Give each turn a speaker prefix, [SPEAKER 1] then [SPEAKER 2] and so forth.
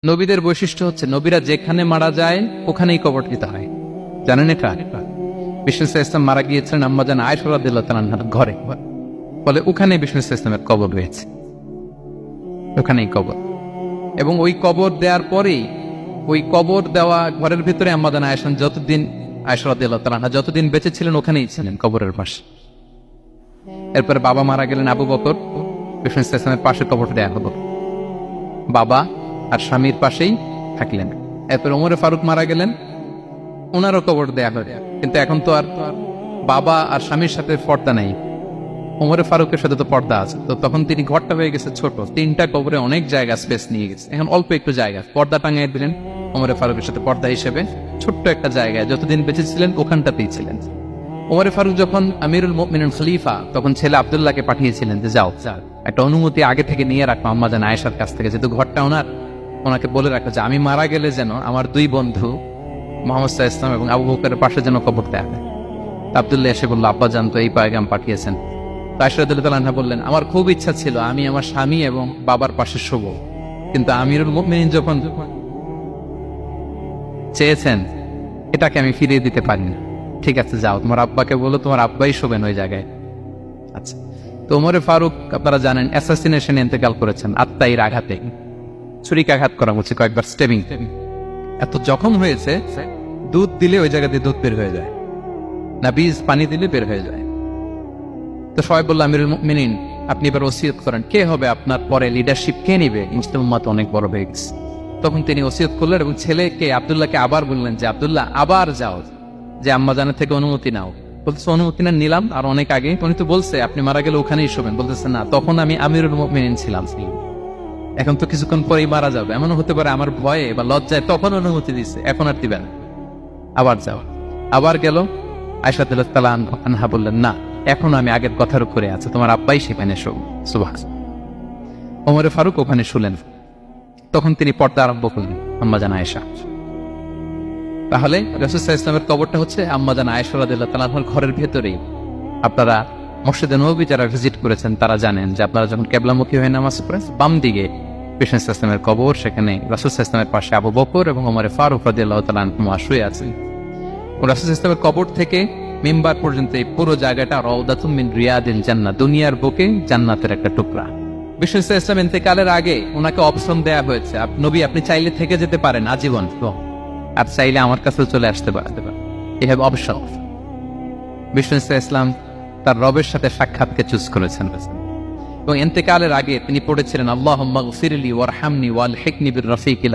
[SPEAKER 1] নবীদের বৈশিষ্ট্য হচ্ছে নবীরা যেখানে মারা যায় ওখানেই কবর দিতে হয়। জানেন এটা? বিষ্ণু ইসলাম মারা গিয়েছিলেন আম্মাজান আয়েশা রাদিয়াল্লাহু তাআলার ঘরে, ফলে ওখানে বিষ্ণু ইসলামের কবর রয়েছে, ওখানেই কবর। এবং ওই কবর দেওয়ার পরেই ওই কবর দেওয়া ঘরের ভিতরে আম্মাজান আয়েশা রাদিয়াল্লাহু তাআলা যতদিন বেঁচে ছিলেন ওখানেই ছিলেন কবরের পাশে। এরপরে বাবা মারা গেলেন আবু বকর, বিষ্ণু ইসলামের পাশে কবর দেয়া হলো, বাবা আর স্বামীর পাশেই থাকলেন। এরপর ওমরে ফারুক মারা গেলেন, ওনারও কবর দেয়া হলো। কিন্তু এখন তো আর বাবা আর স্বামীর সাথে পর্দা নাই, ওমরে ফারুকের সাথে তো পর্দা আছে। তো তখন তিনি ঘরটা হয়ে গেছে ছোট, 3টা কবরে অনেক জায়গা স্পেস নিয়ে গেছে। এখন অল্প একটু জায়গা পর্দা টাঙিয়ে দিলেন ওমরে ফারুকের সাথে পর্দা হিসেবে, ছোট্ট একটা জায়গায় যতদিন বেঁচে ছিলেন ওখানটাতেই ছিলেন। ওমরে ফারুক যখন আমিরুল মুমিনিন খলিফা, তখন ছেলে আব্দুল্লাহকে পাঠিয়েছিলেন যে যাও একটা অনুমতি আগে থেকে নিয়ে রাখো আম্মাজান আয়েশার কাছ থেকে, যেহেতু ঘরটা ওনাকে বলে রাখো যে আমি মারা গেলে যেন আমার 2 বন্ধু মুহাম্মদ সাল্লাল্লাহু আলাইহি ওয়াসাল্লাম এবং আবু বকরের পাশে যেন কবর দেয়া হয়। আব্দুল্লাহ এসে বলল, আব্বা জান তো এই পয়গাম পাঠিয়েছেন। আয়েশা রাদিয়াল্লাহু তাআলা বললেন, আমার খুব ইচ্ছা ছিল আমি আমার স্বামী এবং বাবার পাশে শোব, কিন্তু আমিরুল মুমিনিন যখন চেয়েছেন এটাকে আমি ফিরিয়ে দিতে পারি না। ঠিক আছে যাও, তোমার আব্বাকে বলো তোমার আব্বাই শোবেন ওই জায়গায়। আচ্ছা, তো ওমরে ফারুক আপনারা জানেন অ্যাসাসিনেশনে ইন্তেকাল করেছেন, আত্মাইর আঘাতে, ছুরিকাঘাত করা হচ্ছে কয়েকবার, স্টেবিং। এত জখম হয়েছে দুধ দিলে ওই জায়গা দিয়ে দুধ বের হয়ে যায় না, বীজ পানি দিলে বের হয়ে যায়। তো সবাই বলল আমিরুল মুমিনিন আপনি এবার ওসিয়ত করেন, কে হবে আপনার পরে লিডারশিপ, কে নিবে? মুসলিম উম্মাত অনেক বড় হয়ে গেছে। তখন তিনি ওসিয়ত করলেন এবং ছেলেকে আব্দুল্লাহকে আবার বললেন যে আব্দুল্লাহ আবার যাও, যে আম্মাজানের থেকে অনুমতি নাও। বলতেছে অনুমতি না নিলাম আর অনেক আগে, উনি তো বলছে আপনি মারা গেলে ওখানেই শোবেন। বলতেছে না, তখন আমি আমিরুল মুমিনিন ছিলাম, এখন তো কিছুক্ষণ পরেই মারা যাবে, এমনও হতে পারে আমার ভয়ে বা লজ্জায় তখন অনুমতি দিছে, এখন আর দিবেন। আবার যাও, আবার গেল। আয়েশা রাদিয়াল্লাহু তাআলা আনহা বললেন, না এখন আমি আগের কথার উপরে আছে, তোমার আব্বাই সেখানে শোক। সুবহানাল্লাহ। ওমরে ফারুক ওখানে শুলেন, তখন তিনি পর্দা আরম্ভ করলেন আম্মাজান আয়েশা। তাহলে রাসূল সাল্লাল্লাহু আলাইহি ওয়াসাল্লামের কবরটা হচ্ছে আম্মাজান আয়েশা রাদিয়াল্লাহু তাআলা আনহার ঘরের ভেতরেই। আপনারা মসজিদে নববী যারা ভিজিট করেছেন তারা জানেন যে আপনারা যখন কিবলামুখী হয়ে নামাজ পড়েন, বাম দিকে বিষ্ণু ইসলামের কবর, সেখানে রাসূল সাল্লাল্লাহু আলাইহি ওয়াসাল্লামের পাশে আবু বকর এবং ওমরে ফারুক রাদিয়াল্লাহু তাআলা আনহুমা শুয়ে আছেন। রাসূল সাল্লাল্লাহু আলাইহি ওয়াসাল্লামের কবর থেকে মিম্বার পর্যন্ত এই পুরো জায়গাটা রাউদাতুম মিন রিয়াদিল জান্নাহ, দুনিয়ার বুকে জান্নাতের একটা টুকরা। বিষ্ণু সাল্লাল্লাহু আলাইহি ওয়াসাল্লাম ইন্তেকালের আগে ওনাকে অপশন দেয়া হয়েছে, নবী আপনি চাইলে থেকে যেতে পারেন আজীবন, আর চাইলে আমার কাছে চলে আসতে পারেন, এই হ্যাভ অপশন। বিষ্ণু সাল্লাল্লাহু আলাইহি ওয়াসাল্লাম তার রবের সাথে সাক্ষাৎকে চুজ করেছেন এবং ইন্তেকালের আগে তিনি পড়েছিলেন আল্লাহুম্মা গফিরলি ওয়ারহামনি ওয়ালহিকনি বির রফিকিল